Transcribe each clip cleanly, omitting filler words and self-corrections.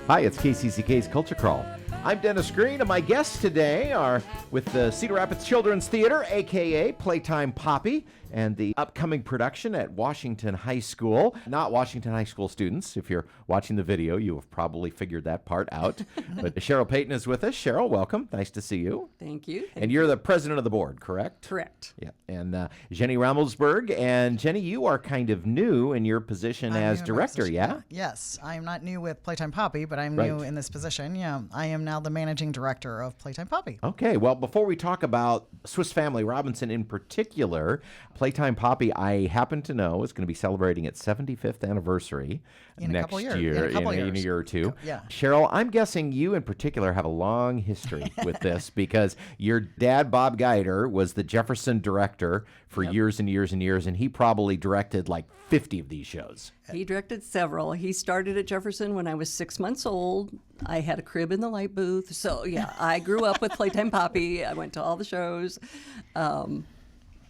Hi, it's KCCK's Culture Crawl. I'm Dennis Green, and my guests today are with the Cedar Rapids Children's Theater, a.k.a. Playtime Poppy, and the upcoming production at Washington High School. Not Washington High School students. If you're watching the video, you have probably figured that part out. But Sheryl Payton is with us. Sheryl, welcome. Nice to see you. Thank you. And you're the president of the board, correct? Correct. Yeah. And Zhen E Rammelsberg. And Jenny, you are kind of new in your position as director, yeah? Yes. I'm not new with Playtime Poppy, but I'm new in this position. Yeah. I am now the managing director of Playtime Poppy. Okay. Well, before we talk about Swiss Family Robinson in particular, Playtime Poppy, I happen to know, is going to be celebrating its 75th anniversary next year, in a year or two. Yeah. Sheryl, I'm guessing you in particular have a long history with this because your dad, Bob Guider, was the Jefferson director for years and years and years, and he probably directed like 50 of these shows. He directed several. He started at Jefferson when I was 6 months old. I had a crib in the light booth. So, yeah, I grew up with Playtime Poppy. I went to all the shows.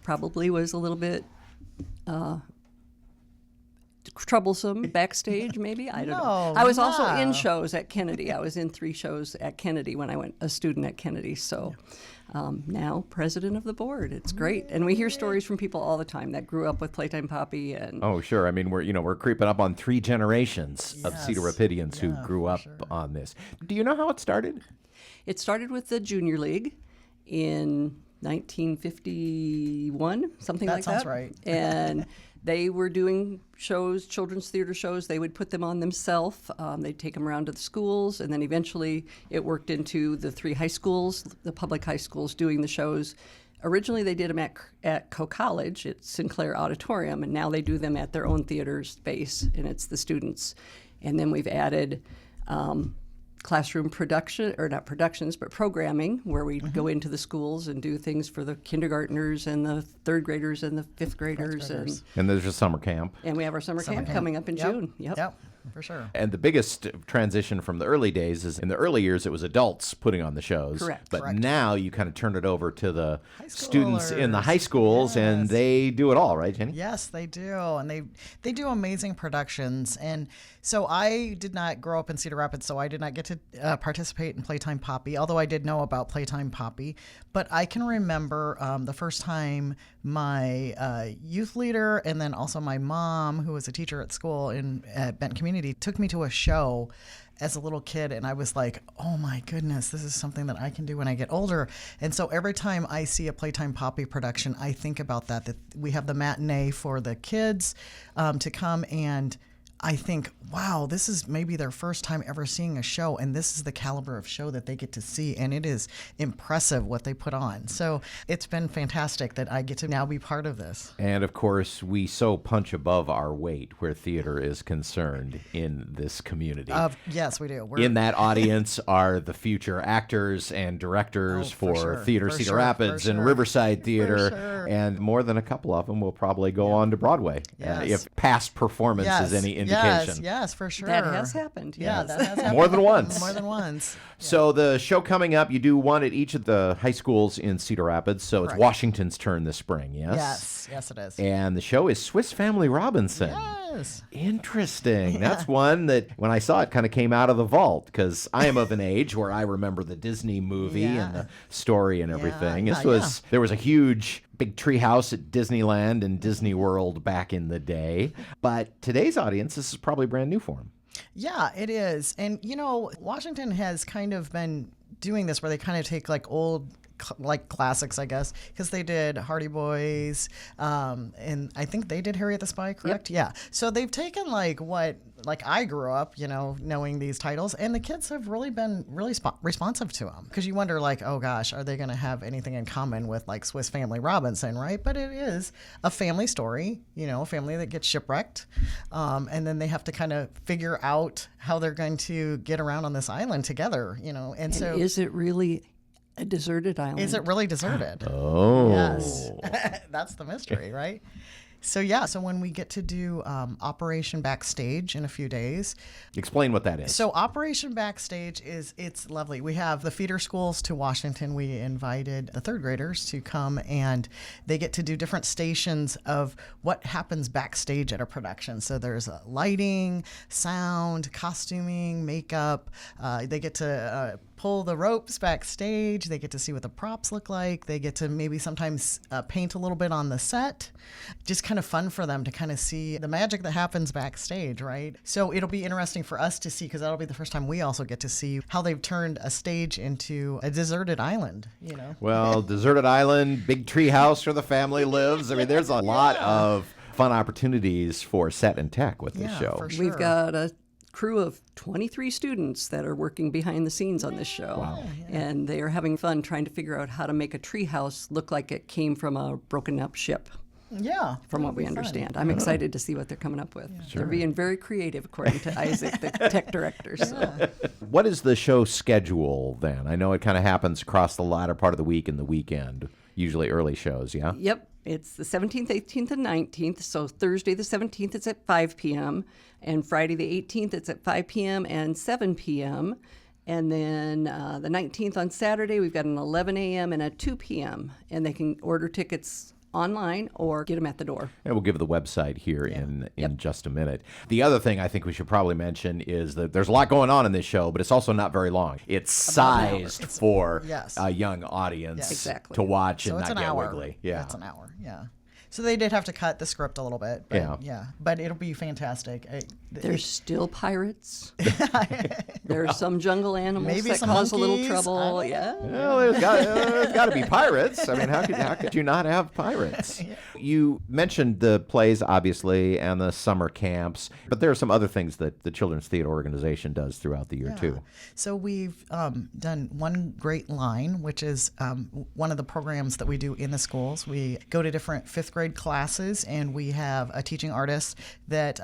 Probably was a little bit troublesome backstage, maybe. I don't know. I was also in shows at Kennedy. I was in 3 shows at Kennedy when I went a student at Kennedy. So now president of the board. It's great. And we hear stories from people all the time that grew up with Playtime Poppy. And oh, sure. I mean, we're creeping up on 3 generations of Cedar Rapidians who grew up on this. Do you know how it started? It started with the Junior League in 1951, something like that. That sounds right. And they were doing shows, children's theater shows. They would put them on themselves. They'd take them around to the schools, and then eventually it worked into the 3 high schools, the public high schools, doing the shows. Originally, they did them at Coe College at Sinclair Auditorium, and now they do them at their own theater space, and it's the students. And then we've added classroom production, or not productions, but programming, where we go into the schools and do things for the kindergartners and the 3rd graders and the 5th graders. And there's a summer camp. And we have our summer camp coming up in June. Yep, for sure. And the biggest transition from the early days is in the early years, it was adults putting on the shows. Correct. But now you kind of turn it over to the students in the high schools, and they do it all, right, Jenny? Yes, they do. And they do amazing productions. And so I did not grow up in Cedar Rapids, so I did not get to participate in Playtime Poppy, although I did know about Playtime Poppy. But I can remember the first time my youth leader and then also my mom, who was a teacher at school at Benton Community, took me to a show as a little kid, and I was like, oh my goodness, this is something that I can do when I get older. And so every time I see a Playtime Poppy production, I think about that we have the matinee for the kids to come, and I think, wow, this is maybe their first time ever seeing a show, and this is the caliber of show that they get to see, and it is impressive what they put on. So it's been fantastic that I get to now be part of this. And of course, we so punch above our weight where theater is concerned in this community. Yes, we do. In that audience are the future actors and directors for Theater Cedar Rapids and Riverside Theater, and more than a couple of them will probably go on to Broadway if past performance is any indication. Yes, for sure. That has happened. Yeah, that has happened. More than once. More than once. So the show coming up, you do one at each of the high schools in Cedar Rapids. So it's Washington's turn this spring, yes? Yes, it is. And the show is Swiss Family Robinson. Yes. Interesting. Yeah. That's one that when I saw it kind of came out of the vault, because I am of an age where I remember the Disney movie and the story and everything. There was a huge big treehouse at Disneyland and Disney World back in the day. But today's audience, this is probably brand new for them. Yeah, it is. And, Washington has kind of been doing this where they kind of take like old classics, I guess, because they did Hardy Boys, and I think they did Harriet the Spy, correct? Yep. Yeah. So they've taken like I grew up, knowing these titles, and the kids have really been responsive to them, because you wonder like, oh gosh, are they going to have anything in common with like Swiss Family Robinson, right? But it is a family story, a family that gets shipwrecked, and then they have to kind of figure out how they're going to get around on this island together, and so is it really a deserted island? Is it really deserted? Oh. Yes. That's the mystery, right? So when we get to do Operation Backstage in a few days. Explain what that is. So Operation Backstage it's lovely. We have the feeder schools to Washington. We invited the third graders to come, and they get to do different stations of what happens backstage at a production. So there's lighting, sound, costuming, makeup. They get to pull the ropes backstage. They get to see what the props look like. They get to maybe sometimes paint a little bit on the set. Just kind of fun for them to kind of see the magic that happens backstage, right? So it'll be interesting for us to see, because that'll be the first time we also get to see how they've turned a stage into a deserted island, you know? Well, deserted island, big tree house where the family lives. I mean, there's a lot of fun opportunities for set and tech with this show. For sure. We've got a crew of 23 students that are working behind the scenes on this show. Wow. And they are having fun trying to figure out how to make a treehouse look like it came from a broken up ship. Yeah. From what we understand. I'm excited to see what they're coming up with. They're being very creative, according to Isaac, the tech director. So. What is the show schedule then? I know it kind of happens across the latter part of the week and the weekend, usually early shows, yeah? Yep. It's the 17th, 18th, and 19th. So Thursday the 17th, it's at 5 p.m. And Friday the 18th, it's at 5 p.m. and 7 p.m. And then the 19th on Saturday, we've got an 11 a.m. and a 2 p.m. And they can order tickets online or get them at the door. And we'll give the website here in just a minute. The other thing I think we should probably mention is that there's a lot going on in this show, but it's also not very long. It's sized for a young audience to watch and not get wiggly. Yeah, it's an hour. Yeah. So they did have to cut the script a little bit. But but it'll be fantastic. There's still pirates. There's some jungle animals Maybe that some cause a little monkeys. trouble. Well, there's got to be pirates. I mean, how could you not have pirates? You mentioned the plays, obviously, and the summer camps, but there are some other things that the Children's Theater Organization does throughout the year, too. So we've done One Great Line, which is one of the programs that we do in the schools. We go to different fifth grade classes, and we have a teaching artist that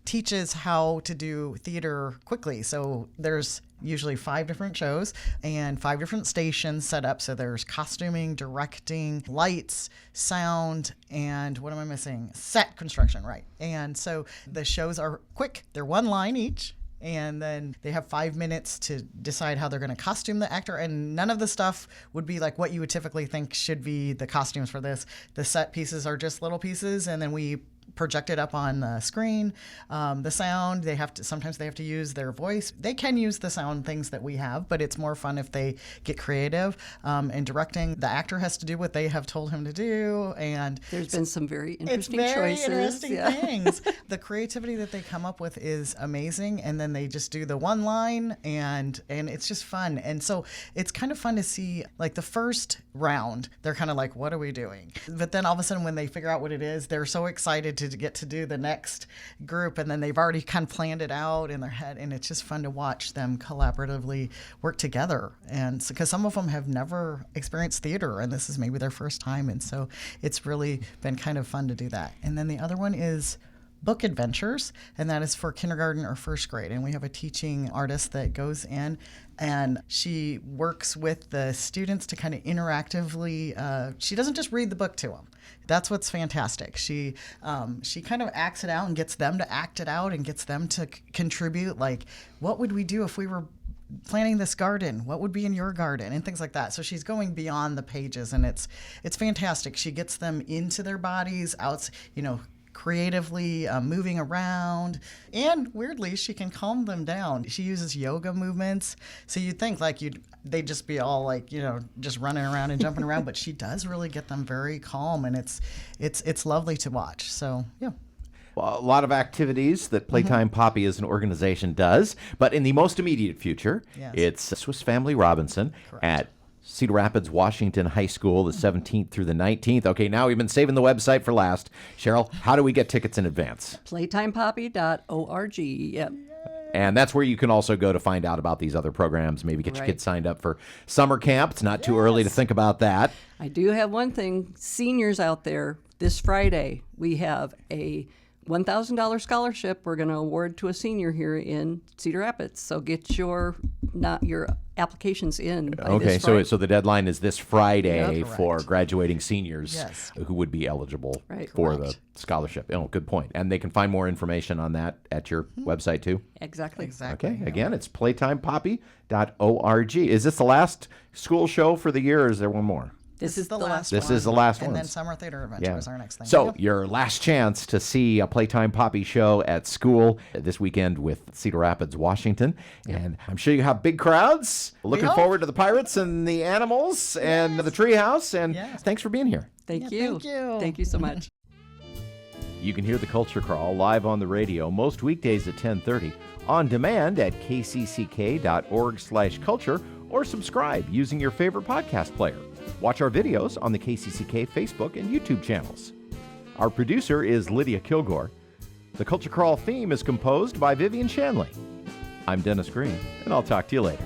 teaches how to do theater quickly. So there's usually 5 different shows and 5 different stations set up. So there's costuming, directing, lights, sound, and what am I missing? Set construction, right. And so the shows are quick. They're one line each. And then they have 5 minutes to decide how they're going to costume the actor. And none of the stuff would be like what you would typically think should be the costumes for this. The set pieces are just little pieces, and then we project it up on the screen. The sound, sometimes they have to use their voice. They can use the sound things that we have, but it's more fun if they get creative. And directing, the actor has to do what they have told him to do. And there's been some very interesting choices. Interesting things. The creativity that they come up with is amazing. And then they just do the one line, and it's just fun. And so it's kind of fun to see, like the first round, they're kind of like, what are we doing? But then all of a sudden when they figure out what it is, they're so excited to get to do the next group, and then they've already kind of planned it out in their head, and it's just fun to watch them collaboratively work together. And because some of them have never experienced theater, and this is maybe their first time, and so it's really been kind of fun to do that. And then the other one is Book Adventures, and that is for kindergarten or first grade. And we have a teaching artist that goes in, and she works with the students to kind of interactively, she doesn't just read the book to them. That's what's fantastic. She kind of acts it out and gets them to act it out and gets them to contribute. Like, what would we do if we were planting this garden? What would be in your garden? And things like that. So she's going beyond the pages, and it's fantastic. She gets them into their bodies, out, creatively moving around, and weirdly she can calm them down. She uses yoga movements, so you'd think like they'd just be all like just running around and jumping around, but she does really get them very calm, and it's lovely to watch. So Well, a lot of activities that Playtime Poppy as an organization does, but in the most immediate future, it's Swiss Family Robinson at Cedar Rapids, Washington High School, the 17th through the 19th. Okay, now we've been saving the website for last. Cheryl, how do we get tickets in advance? Playtimepoppy.org. Yep. And that's where you can also go to find out about these other programs, maybe get your kids signed up for summer camp. It's not too early to think about that. I do have one thing. Seniors out there, this Friday, we have a $1,000 scholarship we're going to award to a senior here in Cedar Rapids. So get your your applications in by Okay, this Friday. so the deadline is this Friday Yeah, for correct. graduating seniors Yes. who would be eligible Right. for Correct. the scholarship. Oh, good point. And they can find more information on that at your website too. Exactly. Okay, again, it's playtimepoppy.org. Is this the last school show for the year, or is there one more? This is the last This one. is the last one. And then Summer Theater Adventure is our next thing. So your last chance to see a Playtime Poppy show at school this weekend with Cedar Rapids, Washington. And I'm sure you have big crowds. Looking hope. forward to the pirates and the animals and the treehouse. And Yes. thanks for being here. Thank Yeah, you. thank you. Thank you so much. You can hear the Culture Crawl live on the radio most weekdays at 10:30, on demand at kcck.org/culture, or subscribe using your favorite podcast player. Watch our videos on the KCCK Facebook and YouTube channels. Our producer is Lydia Kilgore. The Culture Crawl theme is composed by Vivian Shanley. I'm Dennis Green, and I'll talk to you later.